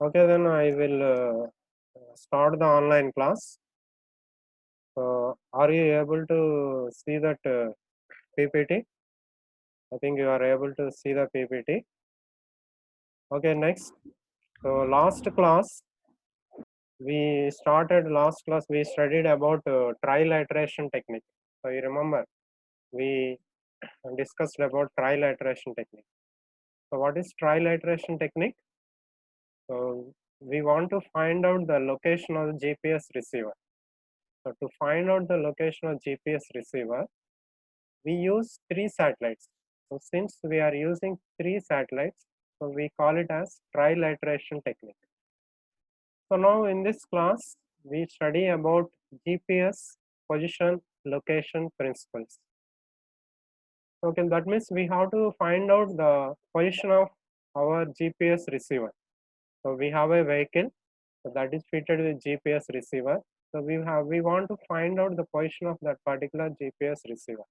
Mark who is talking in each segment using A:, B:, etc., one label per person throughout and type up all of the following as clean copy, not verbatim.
A: Okay, then I will start the online class. So, are you able to see that PPT? I think you are able to see the PPT. Okay, next. So, last class we studied about trilateration technique. So, you remember we discussed about trilateration technique. So, what is trilateration technique? So, we want to find out the location of the GPS receiver. So, to find out the location of GPS receiver, we use three satellites. So, since we are using three satellites, so we call it as trilateration technique. So, now in this class, we study about GPS position location principles. Okay, that means we have to find out the position of our GPS receiver. So, we have a vehicle so that is fitted with GPS receiver. So, we want to find out the position of that particular GPS receiver.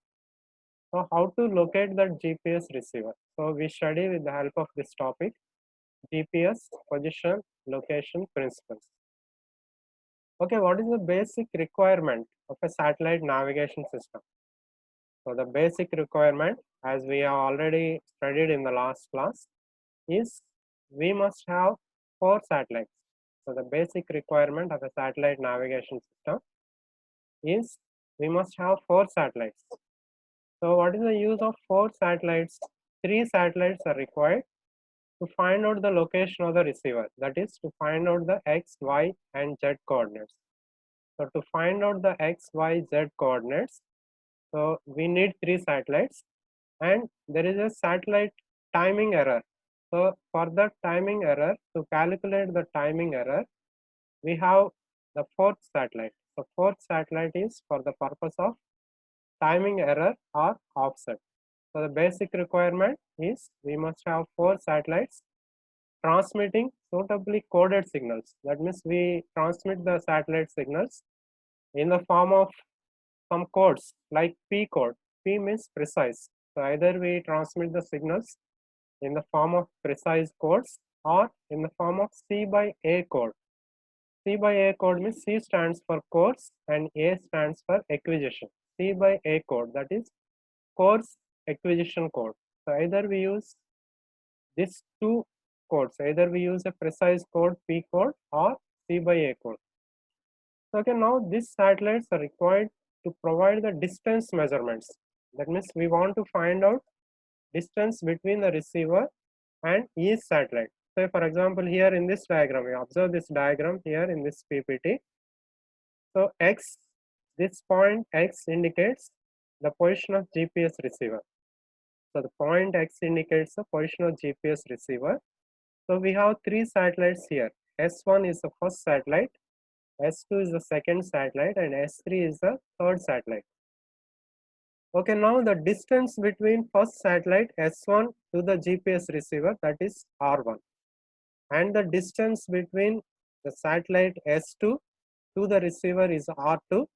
A: So, how to locate that GPS receiver? So, we study with the help of this topic GPS position location principles. Okay, what is the basic requirement of a satellite navigation system? So, the basic requirement, as we have already studied in the last class, is we must have 4 satellites. So, the basic requirement of a satellite navigation system is we must have 4 satellites. So, what is the use of 4 satellites? 3 satellites are required to find out the location of the receiver, that is to find out the x, y and z coordinates. So, to find out the x, y, z coordinates, so we need 3 satellites and there is a satellite timing error. So, for the timing error, to calculate the timing error, we have the 4th satellite. So, 4th satellite is for the purpose of timing error or offset. So, the basic requirement is we must have 4 satellites transmitting suitably coded signals. That means we transmit the satellite signals in the form of some codes like P code. P means precise. So either we transmit the signals in the form of precise codes or in the form of C by A code. C by A code means C stands for course and A stands for acquisition. C by A code, that is course acquisition code. So either we use these two codes, either we use a precise code P code or C by A code. So, okay, now these satellites are required to provide the distance measurements. That means we want to find out distance between the receiver and each satellite. So, for example, here in this diagram, we observe this diagram here in this PPT. So, X, this point X indicates the position of GPS receiver. So, the point X indicates the position of GPS receiver. So, we have 3 satellites here. S1 is the first satellite, S2 is the second satellite and S3 is the third satellite. Okay, now the distance between first satellite S1 to the GPS receiver, that is R1, and the distance between the satellite S2 to the receiver is R2,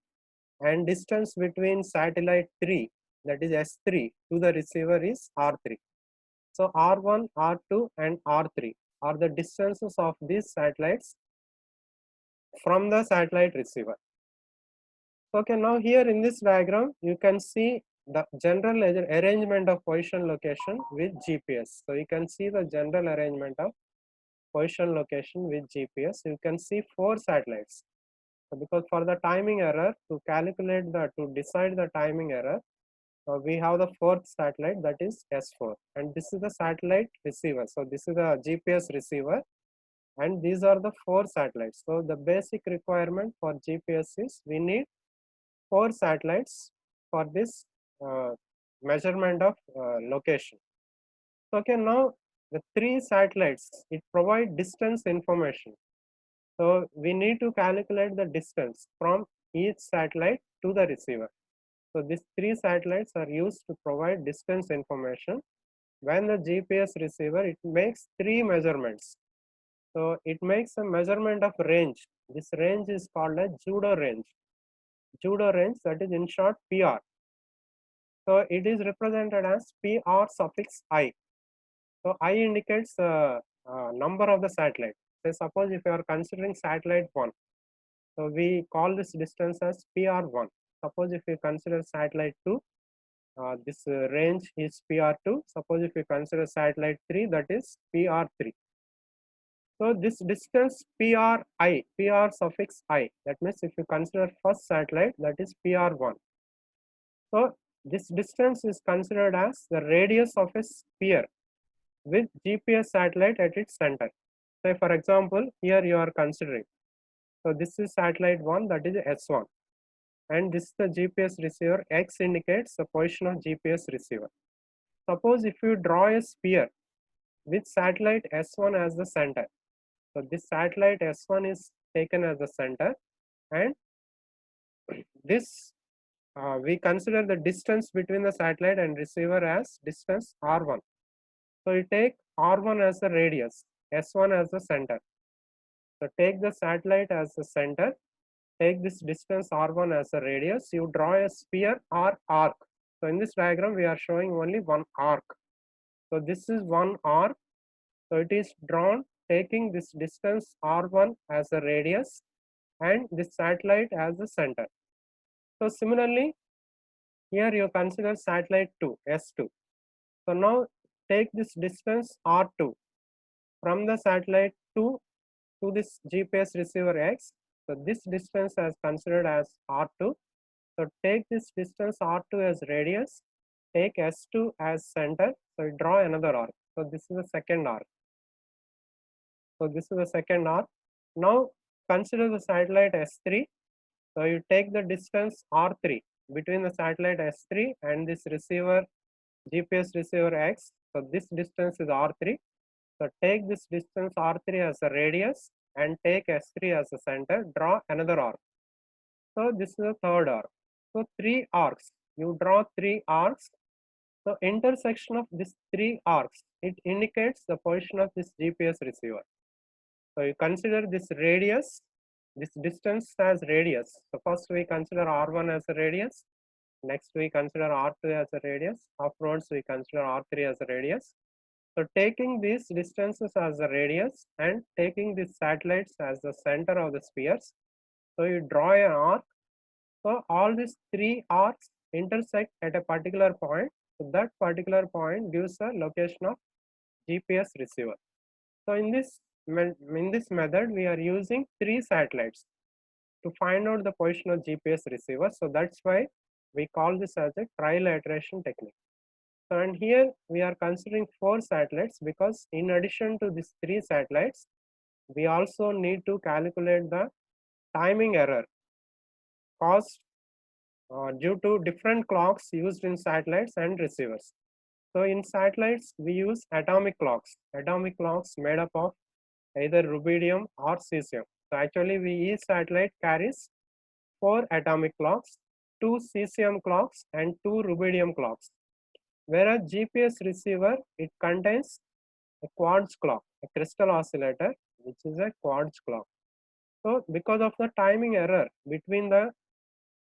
A: and distance between satellite 3, that is S3 to the receiver is R3. So R1, R2 and R3 are the distances of these satellites from the satellite receiver. Okay, now here in this diagram, you can see the general arrangement of position location with GPS. So you can see the general arrangement of position location with GPS. You can see 4 satellites. So because for the timing error, to decide the timing error, we have the 4th satellite, that is S4, and this is the satellite receiver. So this is the GPS receiver, and these are the 4 satellites. So the basic requirement for GPS is we need 4 satellites for this measurement of location. Okay, now the 3 satellites, it provide distance information. So we need to calculate the distance from each satellite to the receiver. So these 3 satellites are used to provide distance information. When the GPS receiver, it makes 3 measurements. So it makes a measurement of range. This range is called a judo range. Judo range, that is in short PR. So it is represented as PR suffix I. So I indicates number of the satellite. Say suppose if you are considering satellite 1, so we call this distance as PR1. Suppose if you consider satellite 2, this range is PR2. Suppose if you consider satellite 3, that is PR3. So this distance PR suffix I, that means if you consider first satellite, that is PR1. So this distance is considered as the radius of a sphere with GPS satellite at its center. Say for example, here you are considering. So this is satellite 1, that is S1. And this is the GPS receiver. X indicates the position of GPS receiver. Suppose if you draw a sphere with satellite S1 as the center. So this satellite S1 is taken as the center, and this we consider the distance between the satellite and receiver as distance R1. So you take R1 as the radius, S1 as the center. So take the satellite as the center, take this distance R1 as a radius, you draw a sphere or arc. So in this diagram we are showing only one arc. So this is one arc. So it is drawn taking this distance R1 as a radius and this satellite as the center. So similarly, here you consider satellite 2, S2. So now take this distance R2 from the satellite 2 to this GPS receiver X. So this distance is considered as R2. So take this distance R2 as radius, take S2 as center. So you draw another arc. So this is the second arc. So this is the second arc. Now consider the satellite S3. So you take the distance R3 between the satellite S3 and this receiver, GPS receiver X. So this distance is R3. So take this distance R3 as a radius and take S3 as a center, draw another arc. So this is the third arc. So three arcs, you draw three arcs. So intersection of these three arcs, it indicates the position of this GPS receiver. So you consider this radius, this distance as radius. So first we consider R1 as a radius. Next we consider R2 as a radius. Afterwards we consider R3 as a radius. So taking these distances as a radius and taking these satellites as the center of the spheres. So you draw an arc. So all these three arcs intersect at a particular point. So that particular point gives a location of GPS receiver. So in this method, we are using three satellites to find out the position of GPS receiver. So that's why we call this as a trilateration technique. So and here we are considering four satellites because in addition to these three satellites, we also need to calculate the timing error caused due to different clocks used in satellites and receivers. So in satellites, we use atomic clocks made up of either rubidium or cesium. So actually, each satellite carries four atomic clocks, two cesium clocks, and two rubidium clocks. Whereas GPS receiver, it contains a quartz clock, a crystal oscillator, which is a quartz clock. So because of the timing error between the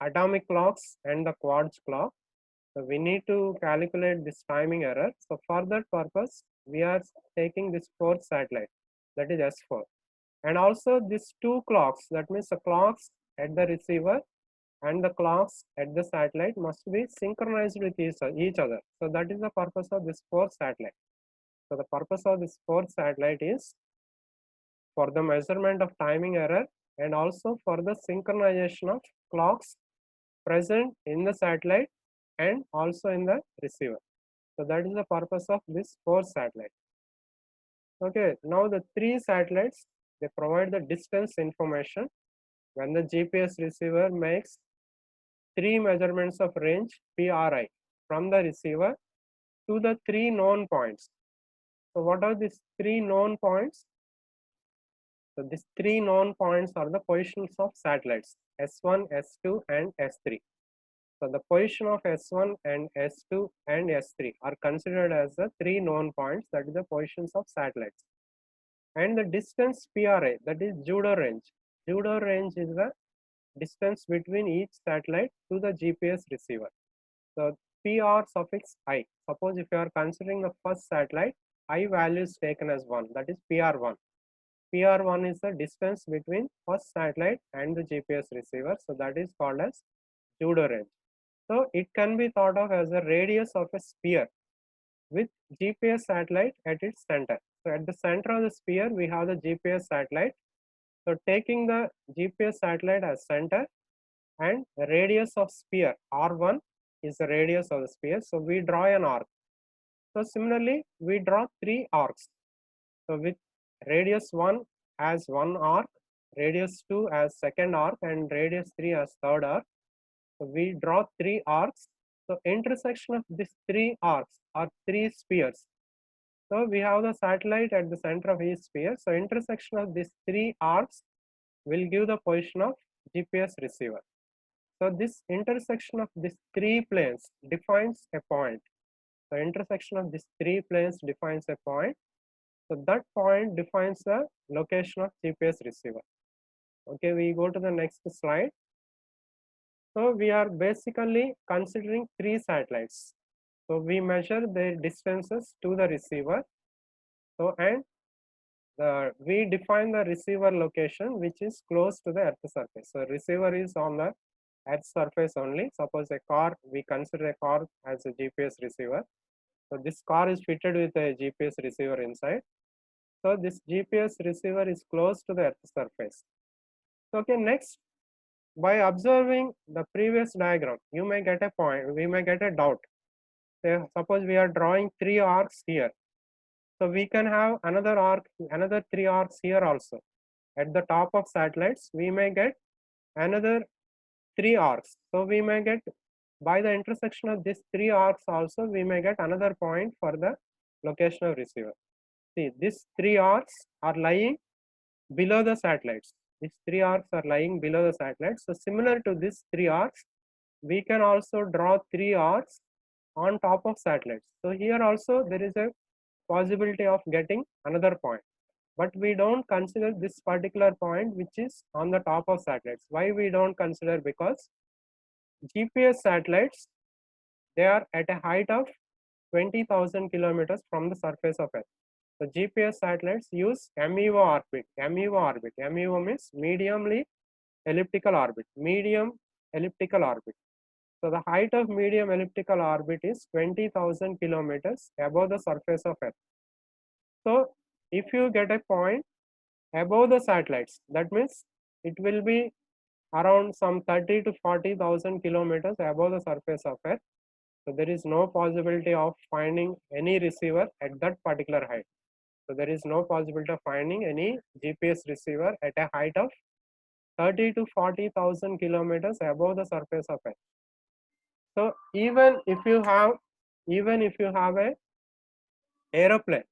A: atomic clocks and the quartz clock, so we need to calculate this timing error. So for that purpose, we are taking this fourth satellite, that is S4. And also these two clocks, that means the clocks at the receiver and the clocks at the satellite must be synchronized with each other. So that is the purpose of this fourth satellite. So the purpose of this fourth satellite is for the measurement of timing error and also for the synchronization of clocks present in the satellite and also in the receiver. So that is the purpose of this four satellite. Okay, now the three satellites, they provide the distance information when the GPS receiver makes three measurements of range PRI from the receiver to the three known points. So what are these three known points? So these three known points are the positions of satellites S1, S2 and S3. So the position of S1 and S2 and S3 are considered as the three known points, that is the positions of satellites. And the distance PRI, that is judo range. Judo range is the distance between each satellite to the GPS receiver. So PR suffix I. Suppose if you are considering the first satellite, I value is taken as 1, that is PR1. PR1 is the distance between first satellite and the GPS receiver. So that is called as pseudo range. So it can be thought of as a radius of a sphere with GPS satellite at its center. So at the center of the sphere, we have the GPS satellite. So taking the GPS satellite as center, and the radius of sphere R1 is the radius of the sphere. So we draw an arc. So similarly, we draw three arcs. So with radius 1 as one arc, radius 2 as second arc, and radius 3 as third arc. So we draw three arcs. So intersection of these three arcs are three spheres. So we have the satellite at the center of each sphere. So intersection of these three arcs will give the position of GPS receiver. So this intersection of these three planes defines a point. So intersection of these three planes defines a point. So that point defines the location of GPS receiver. Okay, we go to the next slide. So we are basically considering three satellites. So we measure their distances to the receiver. So and we define the receiver location which is close to the earth surface. So receiver is on the earth surface only. Suppose a car, we consider a car as a GPS receiver. So this car is fitted with a GPS receiver inside. So this GPS receiver is close to the earth surface. So, okay, next, by observing the previous diagram, you may get a point, we may get a doubt. Say, suppose we are drawing three arcs here. So we can have another arc, another three arcs here also. At the top of satellites, we may get another three arcs. So we may get, by the intersection of these three arcs also, we may get another point for the location of receiver. See, these three arcs are lying below the satellites. These three arcs are lying below the satellites. So similar to these three arcs, we can also draw three arcs on top of satellites. So here also there is a possibility of getting another point. But we don't consider this particular point which is on the top of satellites. Why we don't consider? Because GPS satellites, they are at a height of 20,000 kilometers from the surface of Earth. So GPS satellites use MEO orbit. MEO orbit. MEO means mediumly elliptical orbit. Medium elliptical orbit. So the height of medium elliptical orbit is 20,000 kilometers above the surface of Earth. So if you get a point above the satellites, that means it will be around some 30 to 40,000 kilometers above the surface of Earth. So there is no possibility of finding any receiver at that particular height. So there is no possibility of finding any GPS receiver at a height of 30 to 40,000 kilometers above the surface of Earth. So even if you have a aeroplane,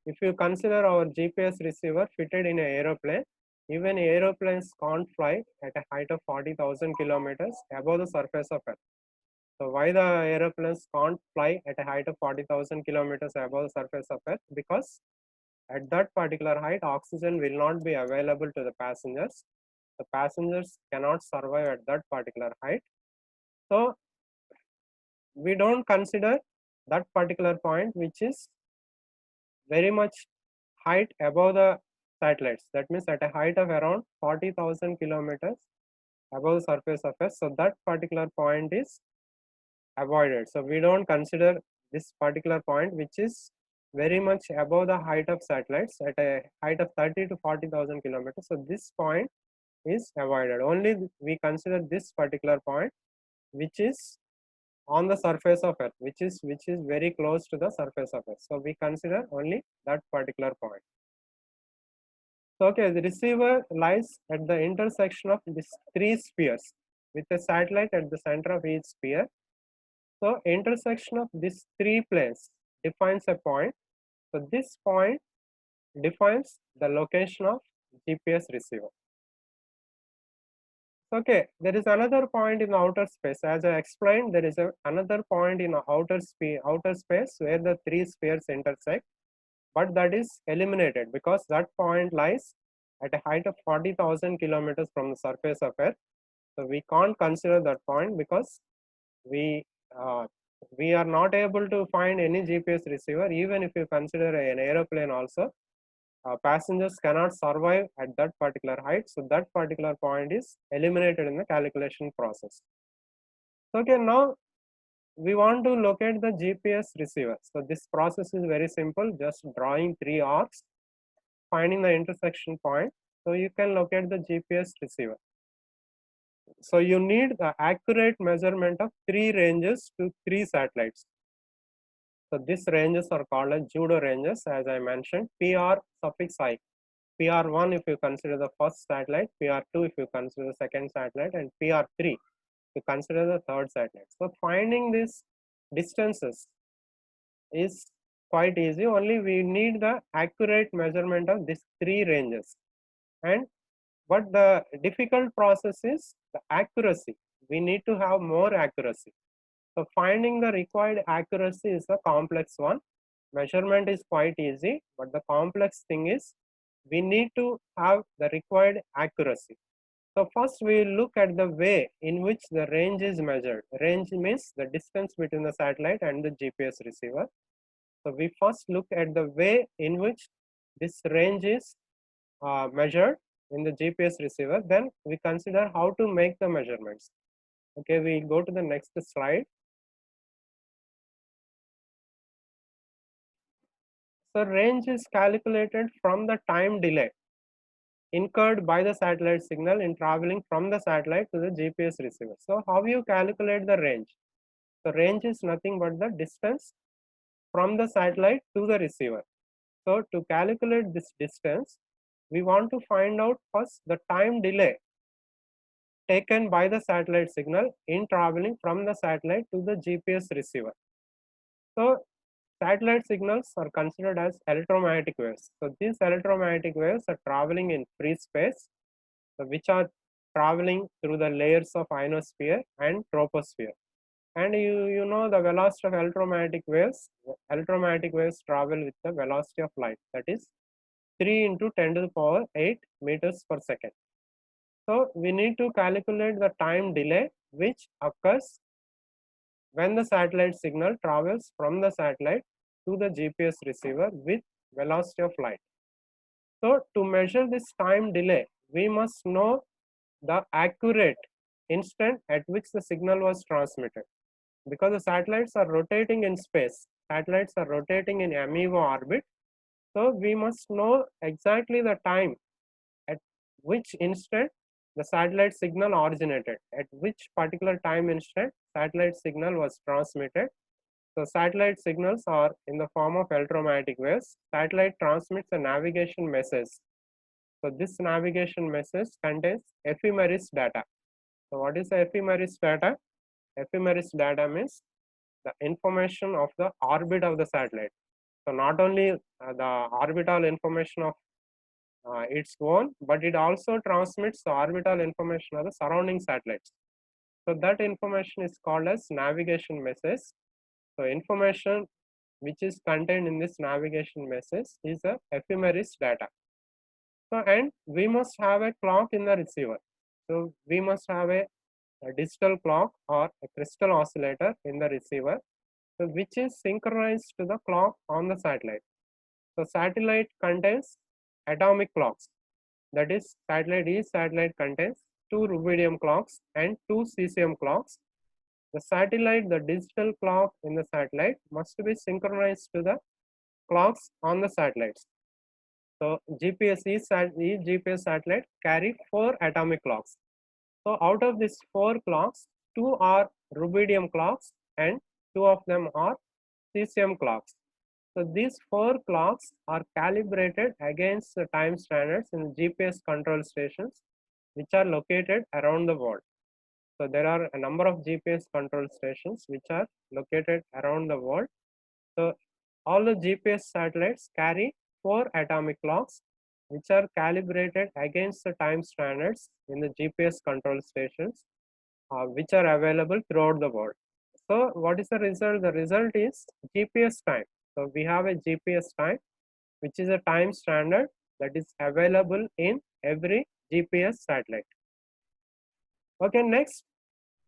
A: if you consider our GPS receiver fitted in an aeroplane, even aeroplanes can't fly at a height of 40,000 kilometers above the surface of Earth. So why the aeroplanes can't fly at a height of 40,000 kilometers above the surface of Earth? Because at that particular height, oxygen will not be available to the passengers. The passengers cannot survive at that particular height. So we don't consider that particular point which is very much height above the satellites. That means at a height of around 40,000 kilometers above the surface of Earth. So that particular point is avoided. So we don't consider this particular point which is very much above the height of satellites at a height of 30 to 40,000 kilometers. So this point is avoided. Only we consider this particular point which is on the surface of Earth, which is very close to the surface of Earth. So we consider only that particular point. So okay, the receiver lies at the intersection of these three spheres with a satellite at the center of each sphere. So intersection of these three planes defines a point. So this point defines the location of GPS receiver. Okay, there is another point in the outer space. As I explained, there is another point in outer space where the three spheres intersect, but that is eliminated because that point lies at a height of 40,000 kilometers from the surface of Earth. So we can't consider that point because we are not able to find any GPS receiver. Even if you consider an aeroplane also, passengers cannot survive at that particular height, so that particular point is eliminated in the calculation process. Okay, now we want to locate the GPS receiver. So this process is very simple, just drawing three arcs, finding the intersection point, so you can locate the GPS receiver. So you need the accurate measurement of three ranges to three satellites. So these ranges are called as judo ranges, as I mentioned. PR suffix I. PR1 if you consider the first satellite, PR2 if you consider the second satellite, and PR3 if you consider the third satellite. So finding these distances is quite easy. Only we need the accurate measurement of these three ranges. And but the difficult process is the accuracy. We need to have more accuracy. So finding the required accuracy is a complex one. Measurement is quite easy, but the complex thing is we need to have the required accuracy. So first we look at the way in which the range is measured. Range means the distance between the satellite and the GPS receiver. So we first look at the way in which this range is measured in the GPS receiver. Then we consider how to make the measurements. Okay, we go to the next slide. So range is calculated from the time delay incurred by the satellite signal in traveling from the satellite to the GPS receiver. So how you calculate the range? The range is nothing but the distance from the satellite to the receiver. So to calculate this distance, we want to find out first the time delay taken by the satellite signal in traveling from the satellite to the GPS receiver. So satellite signals are considered as electromagnetic waves. So these electromagnetic waves are traveling in free space, so which are traveling through the layers of ionosphere and troposphere. And you know the velocity of electromagnetic waves. Electromagnetic waves travel with the velocity of light, that is 3 into 10 to the power 8 meters per second. So we need to calculate the time delay which occurs when the satellite signal travels from the satellite to the GPS receiver with velocity of light. So to measure this time delay, we must know the accurate instant at which the signal was transmitted. Because the satellites are rotating in space, satellites are rotating in MEO orbit, so we must know exactly the time at which instant the satellite signal originated, at which particular time instant satellite signal was transmitted. So satellite signals are in the form of electromagnetic waves. Satellite transmits a navigation message. So this navigation message contains ephemeris data. So what is the ephemeris data? Ephemeris data means the information of the orbit of the satellite. So not only the orbital information of its own, but it also transmits the orbital information of the surrounding satellites. So that information is called as navigation message. So information which is contained in this navigation message is a ephemeris data. So and we must have a clock in the receiver. So we must have a digital clock or a crystal oscillator in the receiver, so which is synchronized to the clock on the satellite. So satellite contains atomic clocks. That is, satellite contains two rubidium clocks and two cesium clocks. The satellite, the digital clock in the satellite must be synchronized to the clocks on the satellites. So each GPS satellite carry 4 atomic clocks. So out of these 4 clocks, 2 are rubidium clocks and 2 of them are cesium clocks. So these 4 clocks are calibrated against the time standards in GPS control stations which are located around the world. So there are a number of GPS control stations which are located around the world. So all the GPS satellites carry 4 atomic clocks which are calibrated against the time standards in the GPS control stations which are available throughout the world. So what is the result? The result is GPS time. So we have a GPS time which is a time standard that is available in every GPS satellite. Okay, next,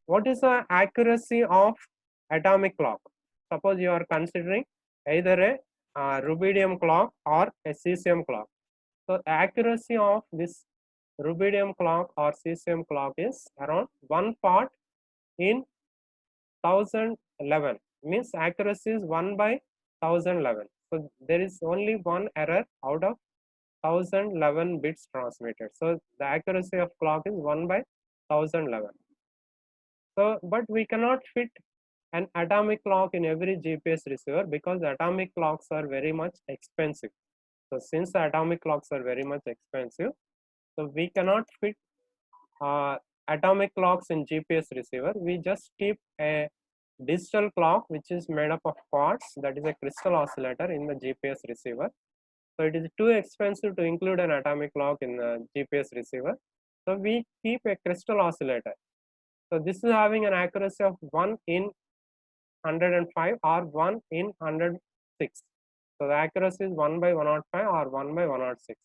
A: what is the accuracy of atomic clock? Suppose you are considering either a rubidium clock or a cesium clock. So accuracy of this rubidium clock or cesium clock is around 1 part in 1011, means accuracy is 1 by 1011. So there is only one error out of 1011 bits transmitted. So the accuracy of clock is 1 by 1011. So, but we cannot fit an atomic clock in every GPS receiver because atomic clocks are very much expensive. So since the atomic clocks are very much expensive, so we cannot fit uh, atomic clocks in GPS receiver. We just keep a digital clock which is made up of quartz, that is a crystal oscillator, in the GPS receiver. So it is too expensive to include an atomic clock in the GPS receiver. So we keep a crystal oscillator. So this is having an accuracy of 1 in 105 or 1 in 106. So the accuracy is 1 by 105 or 1 by 106.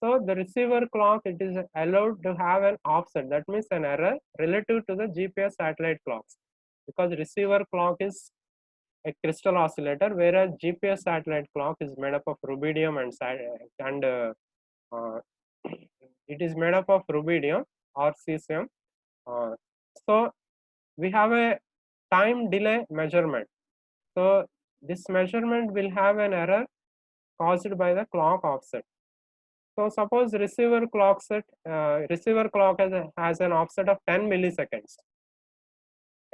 A: So the receiver clock, it is allowed to have an offset, that means an error relative to the GPS satellite clocks, because receiver clock is a crystal oscillator, whereas GPS satellite clock is made up of rubidium and uh, it is made up of rubidium or cesium. Uh, so we have a time delay measurement. So this measurement will have an error caused by the clock offset. So suppose receiver clock has an offset of 10 milliseconds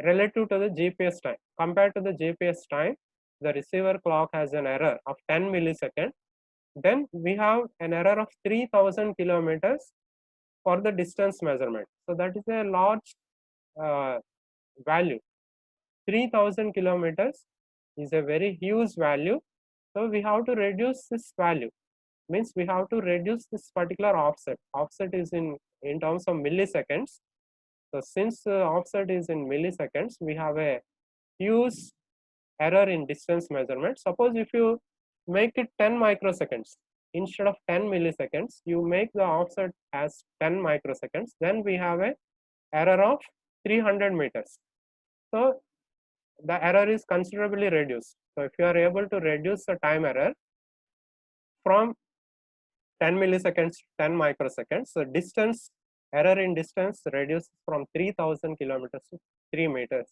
A: relative to the GPS time. Compared to the GPS time, the receiver clock has an error of 10 milliseconds. Then we have an error of 3000 kilometers for the distance measurement. So that is a large value. 3000 kilometers is a very huge value. So we have to reduce this value. Means we have to reduce this particular offset. Offset is in terms of milliseconds. So since offset is in milliseconds, we have a huge error in distance measurement. Suppose if you make it 10 microseconds instead of 10 milliseconds, you make the offset as 10 microseconds, then we have a error of 300 meters. So the error is considerably reduced. So if you are able to reduce the time error from 10 milliseconds to 10 microseconds, so distance error in distance reduces from 3000 kilometers to 3 meters.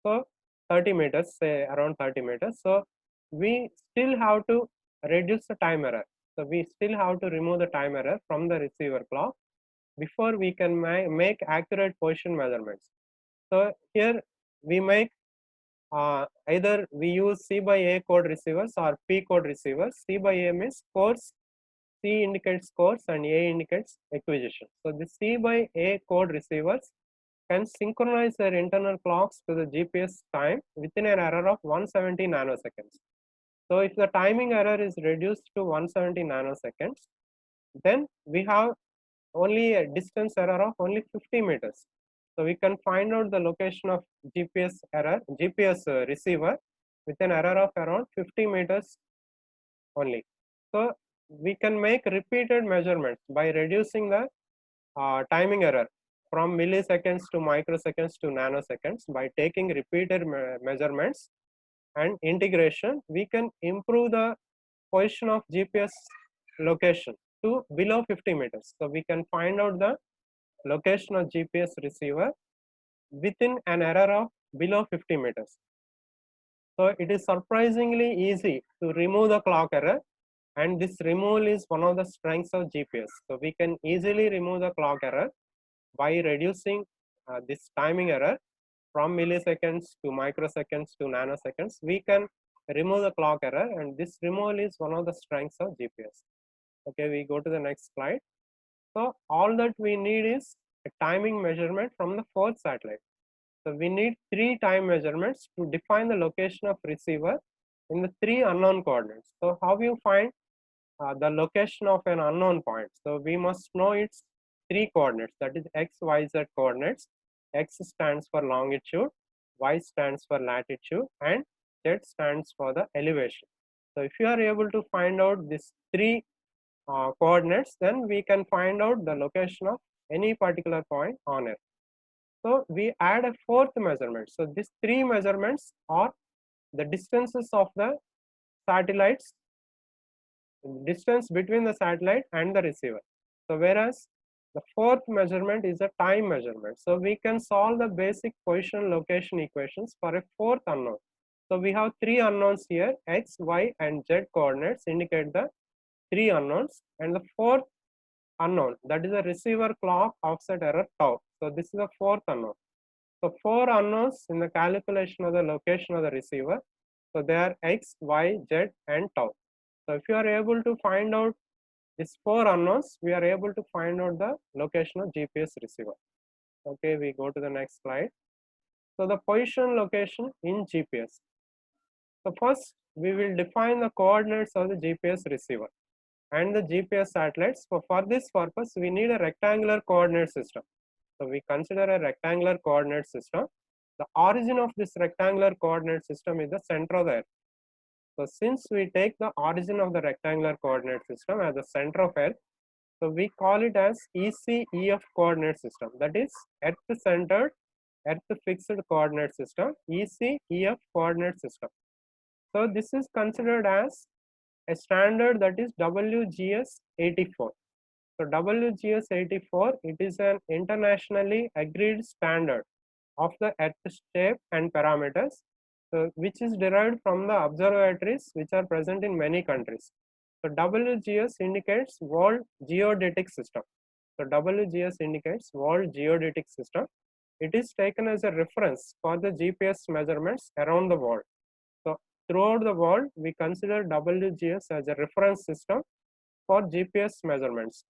A: So 30 meters, say around 30 meters. So we still have to reduce the time error. So we still have to remove the time error from the receiver clock before we can make accurate position measurements. So here we make either we use C by A code receivers or P code receivers. C by A means course, C indicates course and A indicates acquisition. So the C by A code receivers can synchronize their internal clocks to the GPS time within an error of 170 nanoseconds. So if the timing error is reduced to 170 nanoseconds, then we have only a distance error of only 50 meters. So we can find out the location of GPS receiver with an error of around 50 meters only. So we can make repeated measurements by reducing the timing error from milliseconds to microseconds to nanoseconds. By taking repeated measurements and integration, we can improve the position of GPS location to below 50 meters. So we can find out the location of GPS receiver within an error of below 50 meters. So it is surprisingly easy to remove the clock error, and this removal is one of the strengths of GPS. So we can easily remove the clock error by reducing this timing error from milliseconds to microseconds to nanoseconds. We can remove the clock error, and this removal is one of the strengths of GPS. Okay, we go to the next slide. So all that we need is a timing measurement from the fourth satellite. So we need 3 time measurements to define the location of receiver in the 3 unknown coordinates. So how you find the location of an unknown point? So we must know its 3 coordinates, that is x, y, z coordinates. X stands for longitude, y stands for latitude, and z stands for the elevation. So if you are able to find out these 3 coordinates, then we can find out the location of any particular point on Earth. So we add a 4th measurement. So these 3 measurements are the distances of the satellites distance between the satellite and the receiver. So whereas the fourth measurement is a time measurement. So we can solve the basic position location equations for a fourth unknown. So we have three unknowns here, x, y and z coordinates indicate the three unknowns, and the fourth unknown, that is a receiver clock offset error tau. So this is the fourth unknown. So four unknowns in the calculation of the location of the receiver. So they are x, y, z and tau. So if you are able to find out these four unknowns, we are able to find out the location of GPS receiver. Okay, we go to the next slide. So the position location in GPS. So first we will define the coordinates of the GPS receiver and the GPS satellites. So for this purpose, we need a rectangular coordinate system. So we consider a rectangular coordinate system. The origin of this rectangular coordinate system is the center of the Earth. So since we take the origin of the rectangular coordinate system as the center of Earth, so we call it as ECEF coordinate system. That is Earth-centered, Earth-fixed coordinate system, ECEF coordinate system. So this is considered as a standard, that is WGS 84. So WGS 84, it is an internationally agreed standard of the Earth shape and parameters, so which is derived from the observatories which are present in many countries. So WGS indicates World Geodetic System. So WGS indicates World Geodetic System. It is taken as a reference for the GPS measurements around the world. So throughout the world, we consider WGS as a reference system for GPS measurements.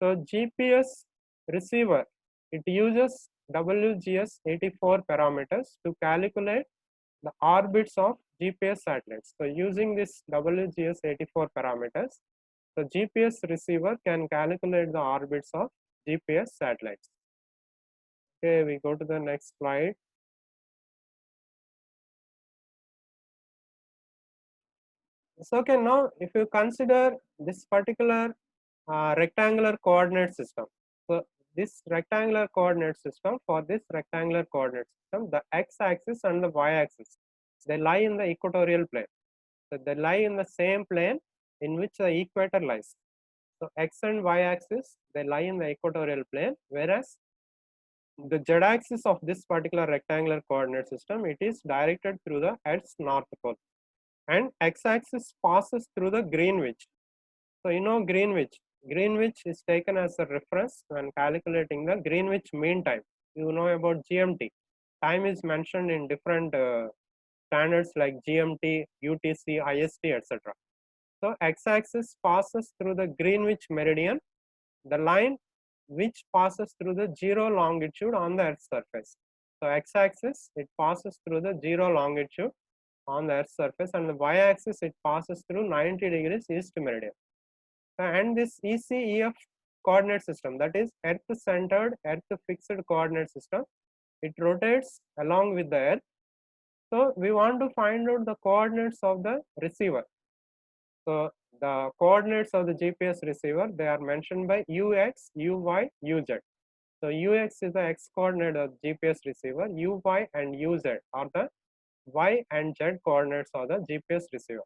A: So GPS receiver, it uses WGS 84 parameters to calculate the orbits of GPS satellites. So using this WGS 84 parameters, the GPS receiver can calculate the orbits of GPS satellites. Okay, we go to the next slide. So okay, now if you consider this particular rectangular coordinate system. So this rectangular coordinate system, for this rectangular coordinate system, the x-axis and the y-axis, they lie in the equatorial plane. So they lie in the same plane in which the equator lies. So x and y-axis, they lie in the equatorial plane, whereas the z-axis of this particular rectangular coordinate system, it is directed through the Earth's north pole, and x-axis passes through the Greenwich. So you know Greenwich. Greenwich is taken as a reference when calculating the Greenwich mean time. You know about GMT. Time is mentioned in different standards like GMT, UTC, IST, etc. So x-axis passes through the Greenwich meridian, the line which passes through the zero longitude on the Earth's surface. So x-axis, it passes through the zero longitude on the Earth's surface, and the y-axis, it passes through 90 degrees east meridian. And this ECEF coordinate system, that is Earth-centered, Earth-fixed coordinate system, it rotates along with the Earth. So we want to find out the coordinates of the receiver. So the coordinates of the GPS receiver, they are mentioned by UX, UY, UZ. So UX is the X coordinate of GPS receiver, UY and UZ are the Y and Z coordinates of the GPS receiver.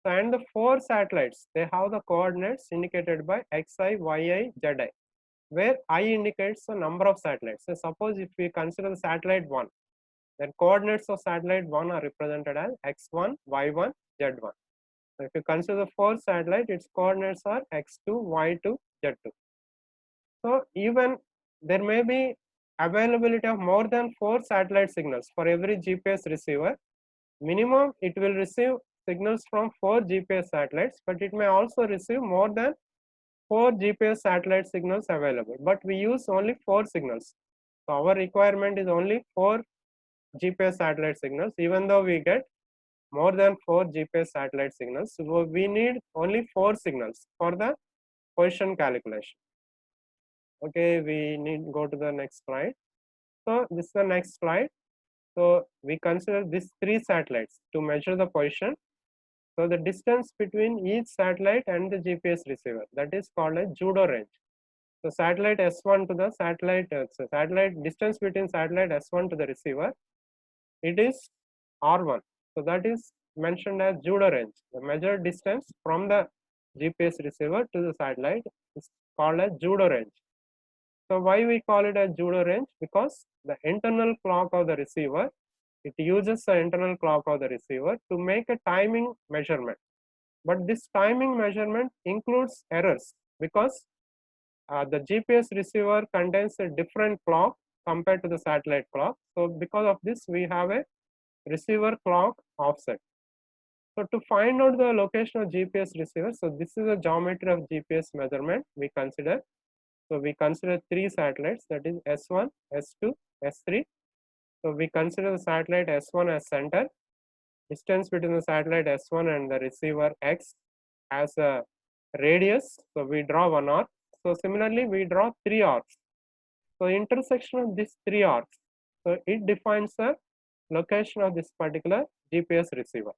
A: So, and the four satellites, they have the coordinates indicated by xi, yi, zi, where I indicates the number of satellites. So suppose if we consider the satellite 1, then coordinates of satellite 1 are represented as x1, y1, z1. So if you consider the four satellite, its coordinates are x2, y2, z2. So even there may be availability of more than 4 satellite signals for every GPS receiver. Minimum it will receive signals from 4 GPS satellites, but it may also receive more than 4 GPS satellite signals available, but we use only 4 signals. So our requirement is only 4 GPS satellite signals, even though we get more than 4 GPS satellite signals. So we need only 4 signals for the position calculation. Okay, we need go to the next slide. So this is the next slide. So we consider these 3 satellites to measure the position. So the distance between each satellite and the GPS receiver, that is called a judo range. So satellite S1 to the satellite, satellite distance between satellite S1 to the receiver, it is R1. So that is mentioned as judo range, the measured distance from the GPS receiver to the satellite is called as judo range. So why we call it as judo range? Because the internal clock of the receiver, it uses the internal clock of the receiver to make a timing measurement. But this timing measurement includes errors because the GPS receiver contains a different clock compared to the satellite clock. So because of this, we have a receiver clock offset. So to find out the location of GPS receiver, so this is a geometry of GPS measurement we consider. So we consider three satellites, that is S1, S2, S3. So we consider the satellite S1 as center. Distance between the satellite S1 and the receiver X as a radius. So we draw one arc. So similarly, we draw three arcs. So intersection of these three arcs, so it defines the location of this particular GPS receiver.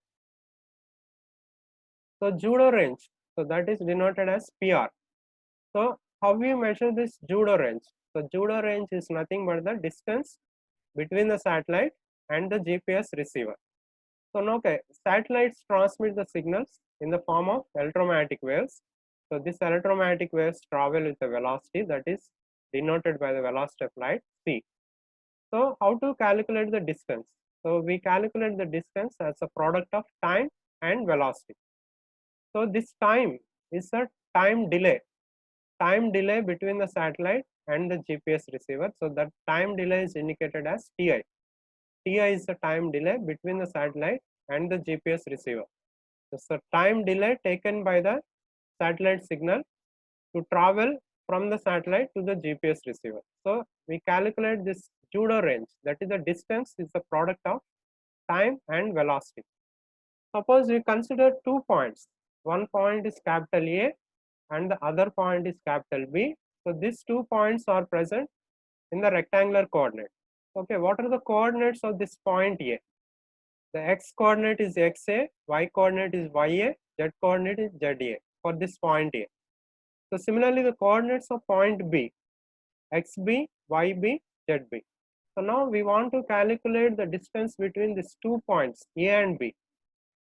A: So judo range, so that is denoted as PR. So how we measure this judo range? So judo range is nothing but the distance between the satellite and the GPS receiver. So now, okay, satellites transmit the signals in the form of electromagnetic waves. So these electromagnetic waves travel with a velocity that is denoted by the velocity of light c. So how to calculate the distance? So we calculate the distance as a product of time and velocity. So this time is a time delay between the satellite and the GPS receiver. So that time delay is indicated as Ti. Ti is the time delay between the satellite and the GPS receiver. So time delay taken by the satellite signal to travel from the satellite to the GPS receiver. So we calculate this judo range, that is the distance is the product of time and velocity. Suppose we consider 2 points. One point is capital A and the other point is capital B. So these 2 points are present in the rectangular coordinate. Okay, what are the coordinates of this point A? The x coordinate is xa, y coordinate is ya, z coordinate is za for this point A. So similarly, the coordinates of point B, xb, yb, zb. So now we want to calculate the distance between these 2 points A and B.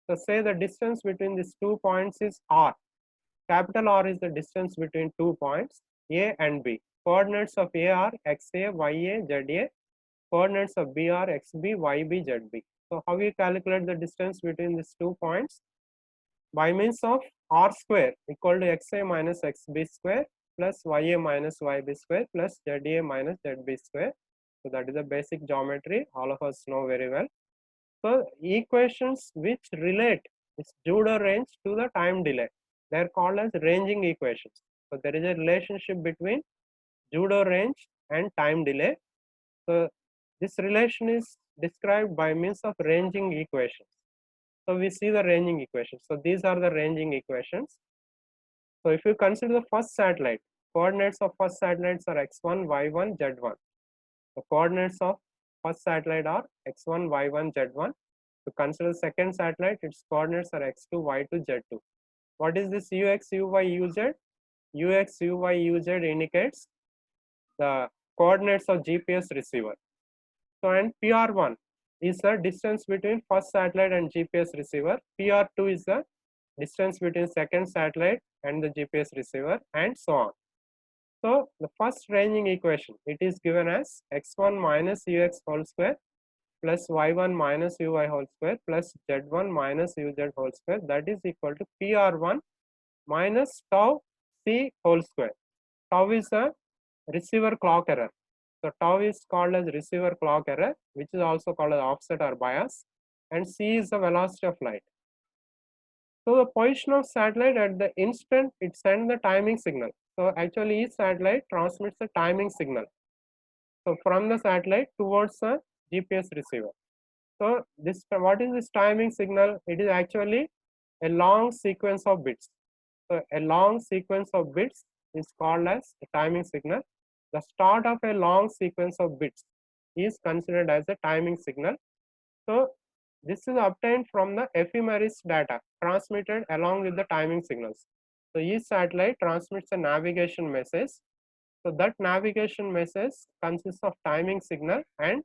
A: So say the distance between these 2 points is r. Capital R is the distance between 2 points A and B. Coordinates of A are xa, ya, za. Coordinates of B are xb, yb, zb. So how we calculate the distance between these 2 points? By means of r square equal to xa minus xb square plus ya minus yb square plus za minus zb square. So that is the basic geometry all of us know very well. So equations which relate this judo range to the time delay, they are called as ranging equations. So there is a relationship between judo range and time delay. So this relation is described by means of ranging equations. So we see the ranging equations. So these are the ranging equations. So if you consider the first satellite, coordinates of first satellites are x1, y1, z1. The coordinates of first satellite are x1, y1, z1. To consider the second satellite, its coordinates are x2, y2, z2. What is this ux, uy, uz? Ux, uy, uz indicates the coordinates of GPS receiver. So and PR1 is the distance between first satellite and GPS receiver. PR2 is the distance between second satellite and the GPS receiver, and so on. So the first ranging equation, it is given as x1 minus ux whole square plus y1 minus uy whole square plus z1 minus uz whole square, that is equal to PR1 minus tau c whole square. Tau is a receiver clock error. So tau is called as receiver clock error, which is also called as offset or bias, and c is the velocity of light. So the position of satellite at the instant it sends the timing signal. So actually each satellite transmits a timing signal. So from the satellite towards the GPS receiver. So this, what is this timing signal? It is actually a long sequence of bits. So a long sequence of bits is called as a timing signal. The start of a long sequence of bits is considered as a timing signal. So this is obtained from the ephemeris data transmitted along with the timing signals. So each satellite transmits a navigation message. So that navigation message consists of timing signal and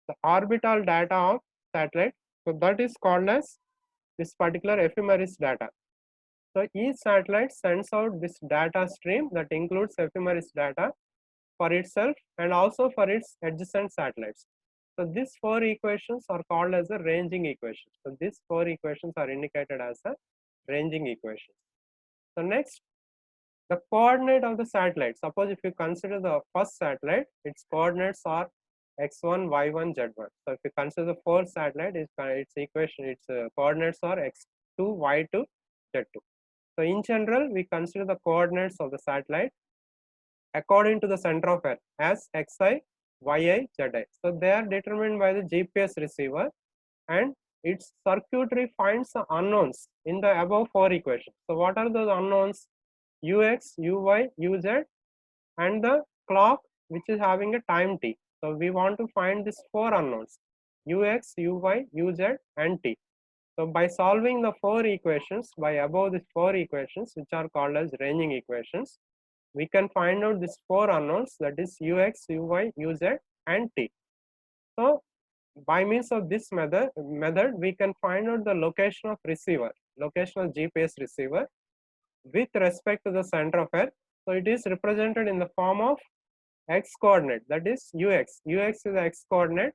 A: the orbital data of satellite. So that is called as this particular ephemeris data. So each satellite sends out this data stream that includes ephemeris data for itself and also for its adjacent satellites. So these four equations are called as the ranging equations. So these four equations are indicated as a ranging equations. So next, the coordinate of the satellite. Suppose if you consider the first satellite, its coordinates are x1, y1, z1. So if you consider the fourth satellite, its equation, its coordinates are x2, y2, z2. So in general, we consider the coordinates of the satellite according to the center of Earth as xi, yi, zi. So they are determined by the GPS receiver, and its circuitry finds the unknowns in the above four equations. So what are those unknowns? Ux, uy, uz, and the clock which is having a time t. So we want to find these four unknowns: ux, uy, uz, and t. So by solving the four equations, by above these four equations, which are called as ranging equations, we can find out these four unknowns, that is ux, uy, uz, and t. So by means of this method, we can find out the location of receiver, location of GPS receiver with respect to the center of Earth. So it is represented in the form of x coordinate, that is ux. Ux is the x coordinate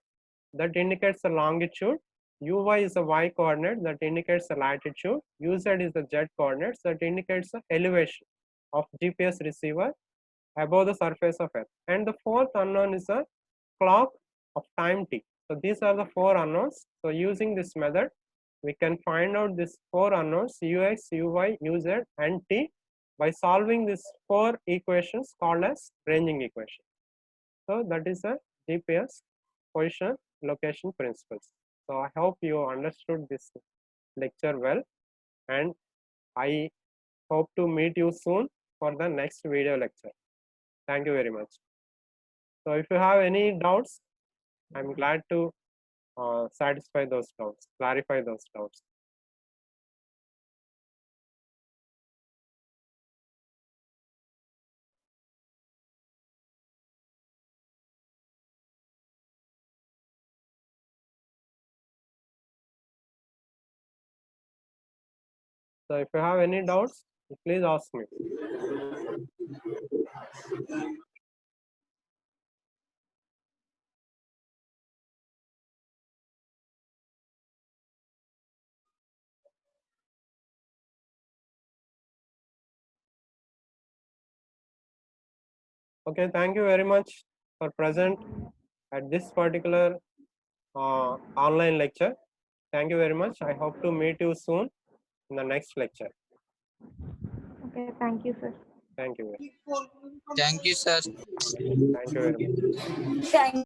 A: that indicates the longitude. Uy is the y coordinate that indicates the latitude. Uz is the z coordinates that indicates the elevation of GPS receiver above the surface of Earth. And the fourth unknown is the clock of time t. So these are the four unknowns. So using this method, we can find out these four unknowns ux, uy, uz, and t by solving these four equations called as ranging equation. So that is a GPS position location principles. So I hope you understood this lecture well, and I hope to meet you soon for the next video lecture. Thank you very much. So if you have any doubts, I'm glad to satisfy those doubts, clarify those doubts. So if you have any doubts, please ask me. Okay, thank you very much for present at this particular online lecture. Thank you very much. I hope to meet you soon in the next lecture.
B: Okay, thank you, sir.
A: Thank you.
C: Thank you, sir.
A: Thank you very much.
B: Thank